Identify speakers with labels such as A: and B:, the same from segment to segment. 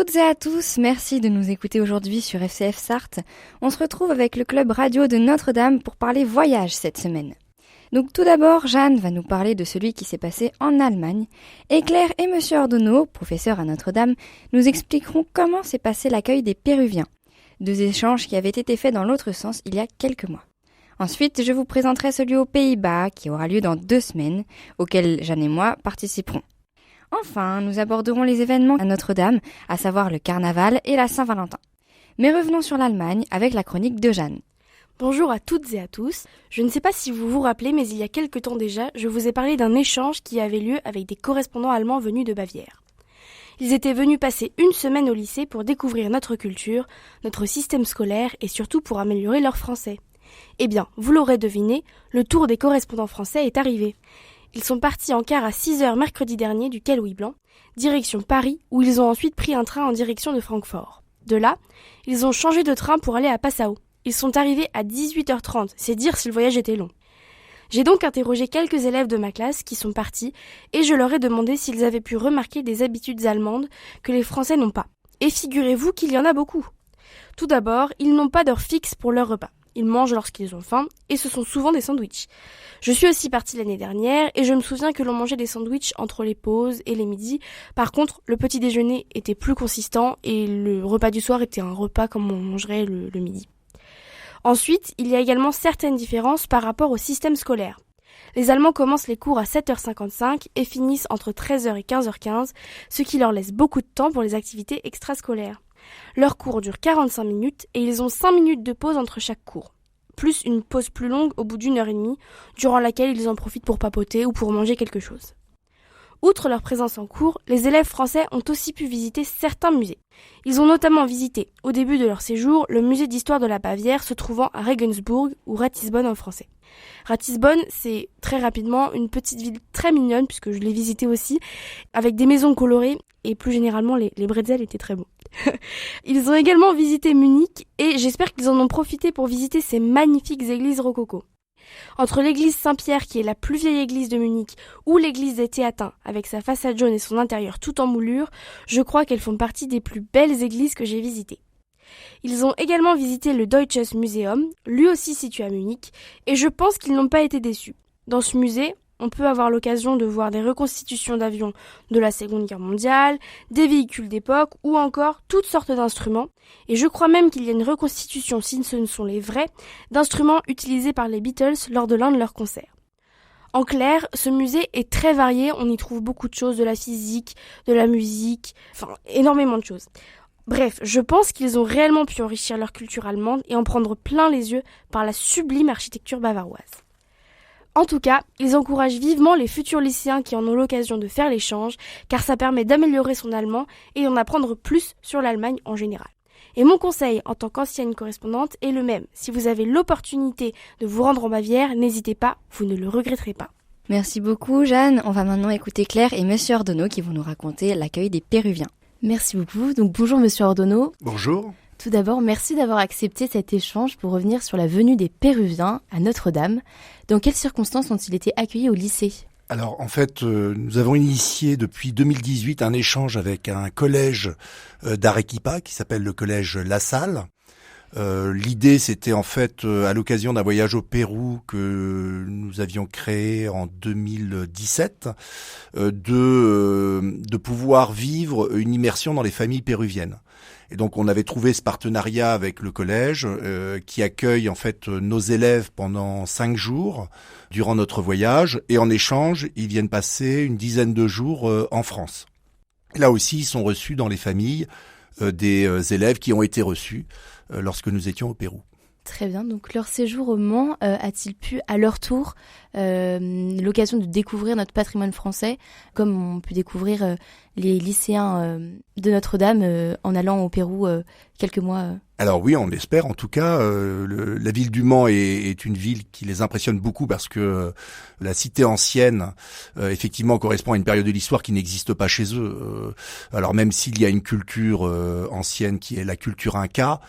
A: toutes et à tous, merci de nous écouter aujourd'hui sur FCF Sarthe. On se retrouve avec le club radio de Notre-Dame pour parler voyage cette semaine. Donc tout d'abord, Jeanne va nous parler de celui qui s'est passé en Allemagne, et Claire et Monsieur Ordonneau, professeurs à Notre-Dame, nous expliqueront comment s'est passé l'accueil des Péruviens. 2 échanges qui avaient été faits dans l'autre sens il y a quelques mois. Ensuite, je vous présenterai celui aux Pays-Bas qui aura lieu dans 2 semaines, auquel Jeanne et moi participerons. Enfin, nous aborderons les événements à Notre-Dame, à savoir le carnaval et la Saint-Valentin. Mais revenons sur l'Allemagne avec la chronique de Jeanne.
B: Bonjour à toutes et à tous. Je ne sais pas si vous vous rappelez, mais il y a quelque temps déjà, je vous ai parlé d'un échange qui avait lieu avec des correspondants allemands venus de Bavière. Ils étaient venus passer 1 semaine au lycée pour découvrir notre culture, notre système scolaire et surtout pour améliorer leur français. Eh bien, vous l'aurez deviné, le tour des correspondants français est arrivé. Ils sont partis en car à 6h mercredi dernier du quai Louis-Blanc, direction Paris, où ils ont ensuite pris un train en direction de Francfort. De là, ils ont changé de train pour aller à Passau. Ils sont arrivés à 18h30, c'est dire si le voyage était long. J'ai donc interrogé quelques élèves de ma classe qui sont partis et je leur ai demandé s'ils avaient pu remarquer des habitudes allemandes que les Français n'ont pas. Et figurez-vous qu'il y en a beaucoup. Tout d'abord, ils n'ont pas d'heure fixe pour leur repas. Ils mangent lorsqu'ils ont faim et ce sont souvent des sandwichs. Je suis aussi partie l'année dernière et je me souviens que l'on mangeait des sandwichs entre les pauses et les midis. Par contre, le petit déjeuner était plus consistant et le repas du soir était un repas comme on mangerait le midi. Ensuite, il y a également certaines différences par rapport au système scolaire. Les Allemands commencent les cours à 7h55 et finissent entre 13h et 15h15, ce qui leur laisse beaucoup de temps pour les activités extrascolaires. Leurs cours durent 45 minutes et ils ont 5 minutes de pause entre chaque cours, plus une pause plus longue au bout d'1h30, durant laquelle ils en profitent pour papoter ou pour manger quelque chose. Outre leur présence en cours, les élèves français ont aussi pu visiter certains musées. Ils ont notamment visité, au début de leur séjour, le musée d'histoire de la Bavière se trouvant à Regensburg ou Ratisbonne en français. Ratisbonne, c'est très rapidement une petite ville très mignonne, puisque je l'ai visitée aussi, avec des maisons colorées et plus généralement les bretzels étaient très bons. Ils ont également visité Munich et j'espère qu'ils en ont profité pour visiter ces magnifiques églises rococo. Entre l'église Saint-Pierre qui est la plus vieille église de Munich ou l'église des Théatins avec sa façade jaune et son intérieur tout en moulure, je crois qu'elles font partie des plus belles églises que j'ai visitées. Ils ont également visité le Deutsches Museum, lui aussi situé à Munich, et je pense qu'ils n'ont pas été déçus. Dans ce musée, on peut avoir l'occasion de voir des reconstitutions d'avions de la Seconde Guerre mondiale, des véhicules d'époque ou encore toutes sortes d'instruments. Et je crois même qu'il y a une reconstitution, si ce ne sont les vrais, d'instruments utilisés par les Beatles lors de l'un de leurs concerts. En clair, ce musée est très varié, on y trouve beaucoup de choses, de la physique, de la musique, enfin énormément de choses. Bref, je pense qu'ils ont réellement pu enrichir leur culture allemande et en prendre plein les yeux par la sublime architecture bavaroise. En tout cas, ils encouragent vivement les futurs lycéens qui en ont l'occasion de faire l'échange, car ça permet d'améliorer son allemand et d'en apprendre plus sur l'Allemagne en général. Et mon conseil en tant qu'ancienne correspondante est le même. Si vous avez l'opportunité de vous rendre en Bavière, n'hésitez pas, vous ne le regretterez pas.
A: Merci beaucoup Jeanne. On va maintenant écouter Claire et Monsieur Ordonneau qui vont nous raconter l'accueil des Péruviens.
C: Merci beaucoup. Donc bonjour Monsieur Ordonneau.
D: Bonjour.
C: Tout d'abord, merci d'avoir accepté cet échange pour revenir sur la venue des Péruviens à Notre-Dame. Dans quelles circonstances ont-ils été accueillis au lycée ?
D: Alors en fait, nous avons initié depuis 2018 un échange avec un collège d'Arequipa qui s'appelle le collège La Salle. L'idée, c'était en fait à l'occasion d'un voyage au Pérou que nous avions créé en 2017 de pouvoir vivre une immersion dans les familles péruviennes. Et donc on avait trouvé ce partenariat avec le collège qui accueille en fait nos élèves pendant 5 jours durant notre voyage et en échange ils viennent passer une dizaine de jours en France. Là aussi ils sont reçus dans les familles des élèves qui ont été reçus lorsque nous étions au Pérou.
C: Très bien, donc leur séjour au Mans a-t-il pu à leur tour l'occasion de découvrir notre patrimoine français comme on peut découvrir les lycéens de Notre-Dame en allant au Pérou quelques mois
D: Alors oui, on l'espère. En tout cas, la ville du Mans est une ville qui les impressionne beaucoup parce que la cité ancienne, effectivement, correspond à une période de l'histoire qui n'existe pas chez eux. Alors même s'il y a une culture ancienne qui est la culture inca,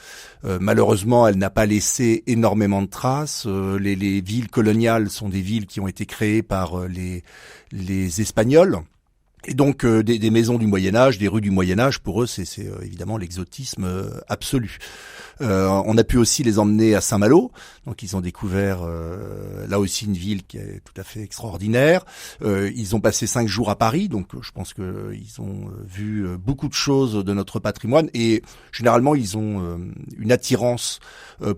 D: malheureusement, elle n'a pas laissé énormément de traces. Les villes coloniales sont des villes qui ont été créées par les Espagnols. Et donc des maisons du Moyen-Âge, des rues du Moyen-Âge, pour eux, c'est évidemment l'exotisme absolu. On a pu aussi les emmener à Saint-Malo, donc ils ont découvert là aussi une ville qui est tout à fait extraordinaire. Ils ont passé 5 jours à Paris, donc je pense que ils ont vu beaucoup de choses de notre patrimoine et généralement ils ont une attirance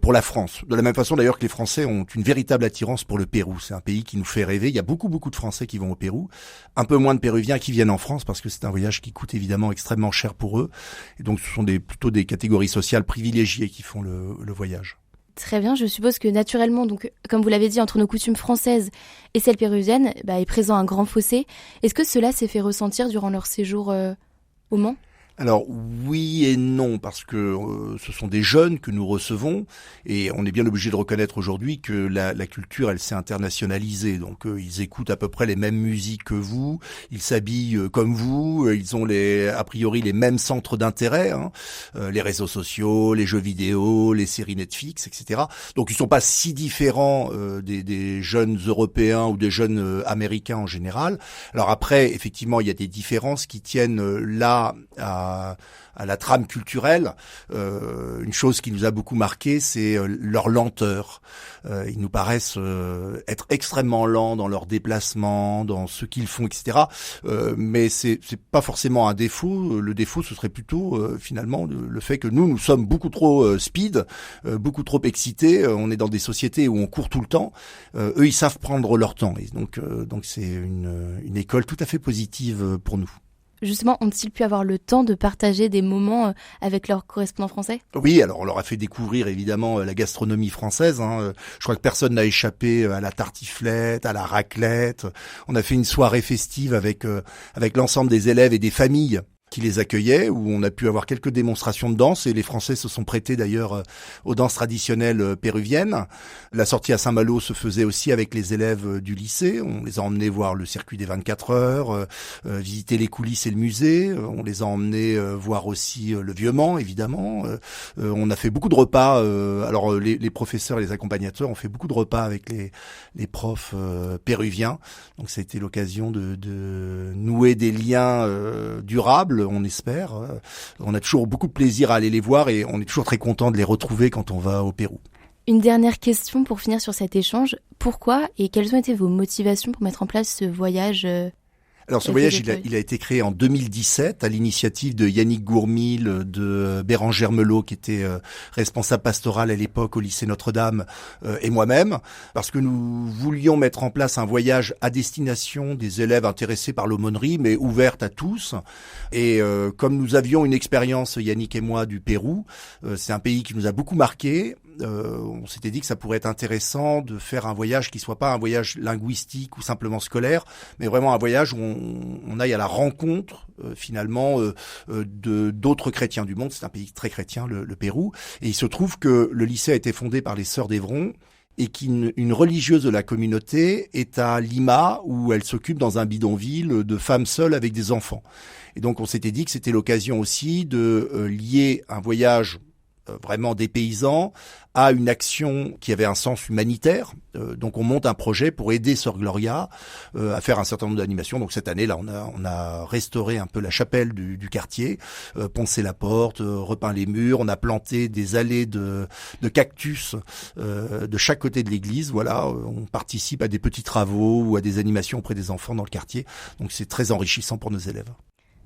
D: pour la France. De la même façon d'ailleurs que les Français ont une véritable attirance pour le Pérou. C'est un pays qui nous fait rêver. Il y a beaucoup de Français qui vont au Pérou, un peu moins de Péruviens qui viennent en France parce que c'est un voyage qui coûte évidemment extrêmement cher pour eux. Et donc ce sont plutôt des catégories sociales privilégiées qui font le voyage.
C: Très bien, je suppose que naturellement, donc, comme vous l'avez dit, entre nos coutumes françaises et celles péruviennes, est présent un grand fossé. Est-ce que cela s'est fait ressentir durant leur séjour au Mans ?
D: Alors oui et non, parce que ce sont des jeunes que nous recevons et on est bien obligé de reconnaître aujourd'hui que la culture, elle s'est internationalisée. Donc ils écoutent à peu près les mêmes musiques que vous, ils s'habillent comme vous, ils ont a priori les mêmes centres d'intérêt, les réseaux sociaux, les jeux vidéo, les séries Netflix, etc. Donc ils sont pas si différents des jeunes Européens ou des jeunes Américains en général. Alors après, effectivement, il y a des différences qui tiennent là à la trame culturelle. Une chose qui nous a beaucoup marqué, c'est leur lenteur. Ils nous paraissent être extrêmement lents dans leurs déplacements, dans ce qu'ils font, etc. Mais c'est pas forcément un défaut. Le défaut, ce serait plutôt finalement le fait que nous sommes beaucoup trop speed, beaucoup trop excités. On est dans des sociétés où on court tout le temps. Eux, ils savent prendre leur temps. Et donc c'est une école tout à fait positive pour nous.
C: Justement, ont-ils pu avoir le temps de partager des moments avec leurs correspondants français ?
D: Oui, alors on leur a fait découvrir évidemment la gastronomie française. Je crois que personne n'a échappé à la tartiflette, à la raclette. On a fait une soirée festive avec l'ensemble des élèves et des familles qui les accueillaient, où on a pu avoir quelques démonstrations de danse, et les Français se sont prêtés d'ailleurs aux danses traditionnelles péruviennes. La sortie à Saint-Malo se faisait aussi avec les élèves du lycée. On les a emmenés voir le circuit des 24 heures, visiter les coulisses et le musée. On les a emmenés voir aussi le Vieux-Mans, évidemment. On a fait beaucoup de repas. Alors les professeurs et les accompagnateurs ont fait beaucoup de repas avec les profs péruviens. Donc ça a été l'occasion de nouer des liens durables, on espère. On a toujours beaucoup de plaisir à aller les voir et on est toujours très content de les retrouver quand on va au Pérou.
C: Une dernière question pour finir sur cet échange. Pourquoi et quelles ont été vos motivations pour mettre en place ce voyage
D: Alors ce voyage, il a été créé en 2017 à l'initiative de Yannick Gourmil, de Bérangère Melot, qui était responsable pastoral à l'époque au lycée Notre-Dame, et moi-même, parce que nous voulions mettre en place un voyage à destination des élèves intéressés par l'aumônerie, mais ouverte à tous. Et comme nous avions une expérience, Yannick et moi, du Pérou, c'est un pays qui nous a beaucoup marqué. On s'était dit que ça pourrait être intéressant de faire un voyage qui soit pas un voyage linguistique ou simplement scolaire, mais vraiment un voyage où on aille à la rencontre finalement de d'autres chrétiens du monde. C'est un pays très chrétien, le Pérou, et il se trouve que le lycée a été fondé par les Sœurs d'Évron et qu'une religieuse de la communauté est à Lima, où elle s'occupe dans un bidonville de femmes seules avec des enfants. Et donc on s'était dit que c'était l'occasion aussi de lier un voyage vraiment des paysans à une action qui avait un sens humanitaire. Donc on monte un projet pour aider Sœur Gloria à faire un certain nombre d'animations. Donc cette année là, on a restauré un peu la chapelle du quartier, poncé la porte, repeint les murs. On a planté des allées de cactus de chaque côté de l'église. Voilà, on participe à des petits travaux ou à des animations auprès des enfants dans le quartier. Donc c'est très enrichissant pour nos élèves.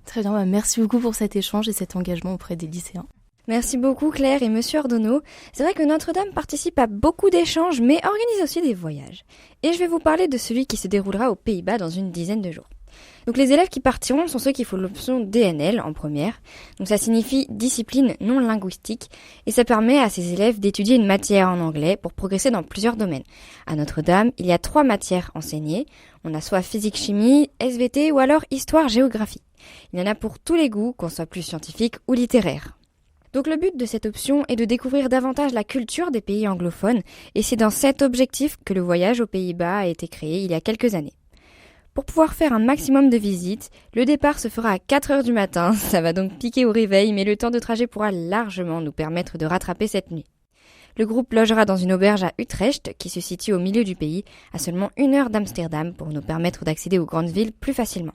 C: Très bien, merci beaucoup pour cet échange et cet engagement auprès des lycéens.
A: Merci beaucoup Claire et Monsieur Ordonneau. C'est vrai que Notre-Dame participe à beaucoup d'échanges, mais organise aussi des voyages. Et je vais vous parler de celui qui se déroulera aux Pays-Bas dans une dizaine de jours. Donc les élèves qui partiront sont ceux qui font l'option DNL en première. Donc ça signifie discipline non linguistique et ça permet à ces élèves d'étudier une matière en anglais pour progresser dans plusieurs domaines. À Notre-Dame, il y a 3 matières enseignées. On a soit physique-chimie, SVT ou alors histoire-géographie. Il y en a pour tous les goûts, qu'on soit plus scientifique ou littéraire. Donc le but de cette option est de découvrir davantage la culture des pays anglophones et c'est dans cet objectif que le voyage aux Pays-Bas a été créé il y a quelques années. Pour pouvoir faire un maximum de visites, le départ se fera à 4h du matin, ça va donc piquer au réveil mais le temps de trajet pourra largement nous permettre de rattraper cette nuit. Le groupe logera dans une auberge à Utrecht qui se situe au milieu du pays, à seulement 1 heure d'Amsterdam pour nous permettre d'accéder aux grandes villes plus facilement.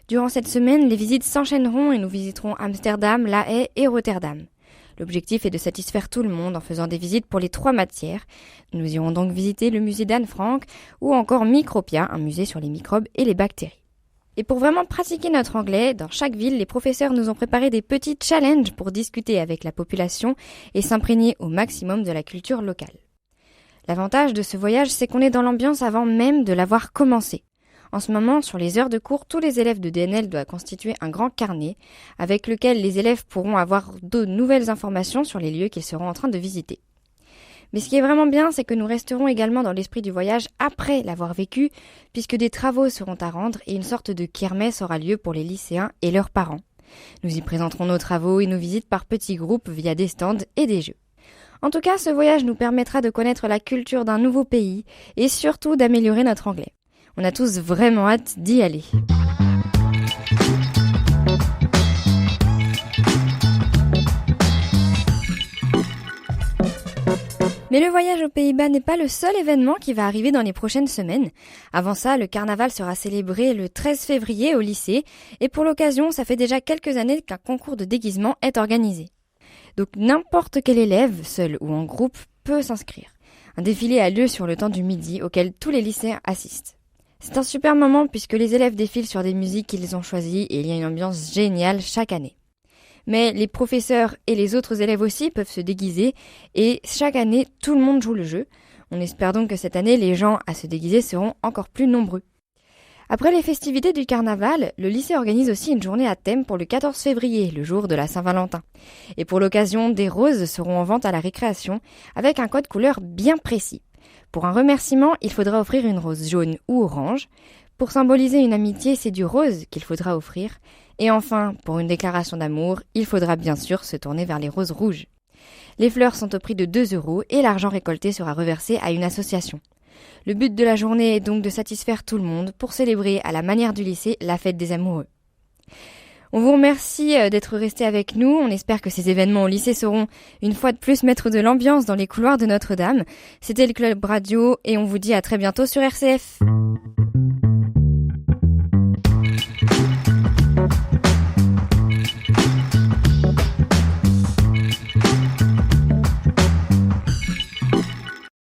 A: Durant cette semaine, les visites s'enchaîneront et nous visiterons Amsterdam, La Haye et Rotterdam. L'objectif est de satisfaire tout le monde en faisant des visites pour les 3 matières. Nous irons donc visiter le musée d'Anne Frank ou encore Micropia, un musée sur les microbes et les bactéries. Et pour vraiment pratiquer notre anglais, dans chaque ville, les professeurs nous ont préparé des petits challenges pour discuter avec la population et s'imprégner au maximum de la culture locale. L'avantage de ce voyage, c'est qu'on est dans l'ambiance avant même de l'avoir commencé. En ce moment, sur les heures de cours, tous les élèves de DNL doivent constituer un grand carnet avec lequel les élèves pourront avoir de nouvelles informations sur les lieux qu'ils seront en train de visiter. Mais ce qui est vraiment bien, c'est que nous resterons également dans l'esprit du voyage après l'avoir vécu, puisque des travaux seront à rendre et une sorte de kermesse aura lieu pour les lycéens et leurs parents. Nous y présenterons nos travaux et nos visites par petits groupes via des stands et des jeux. En tout cas, ce voyage nous permettra de connaître la culture d'un nouveau pays et surtout d'améliorer notre anglais. On a tous vraiment hâte d'y aller. Mais le voyage aux Pays-Bas n'est pas le seul événement qui va arriver dans les prochaines semaines. Avant ça, le carnaval sera célébré le 13 février au lycée et pour l'occasion, ça fait déjà quelques années qu'un concours de déguisement est organisé. Donc n'importe quel élève, seul ou en groupe, peut s'inscrire. Un défilé a lieu sur le temps du midi auquel tous les lycéens assistent. C'est un super moment puisque les élèves défilent sur des musiques qu'ils ont choisies et il y a une ambiance géniale chaque année. Mais les professeurs et les autres élèves aussi peuvent se déguiser et chaque année, tout le monde joue le jeu. On espère donc que cette année, les gens à se déguiser seront encore plus nombreux. Après les festivités du carnaval, le lycée organise aussi une journée à thème pour le 14 février, le jour de la Saint-Valentin. Et pour l'occasion, des roses seront en vente à la récréation avec un code couleur bien précis. Pour un remerciement, il faudra offrir une rose jaune ou orange. Pour symboliser une amitié, c'est du rose qu'il faudra offrir. Et enfin, pour une déclaration d'amour, il faudra bien sûr se tourner vers les roses rouges. Les fleurs sont au prix de 2 € et l'argent récolté sera reversé à une association. Le but de la journée est donc de satisfaire tout le monde pour célébrer à la manière du lycée la fête des amoureux. On vous remercie d'être restés avec nous. On espère que ces événements au lycée seront une fois de plus mettre de l'ambiance dans les couloirs de Notre-Dame. C'était le Club Radio et on vous dit à très bientôt sur RCF.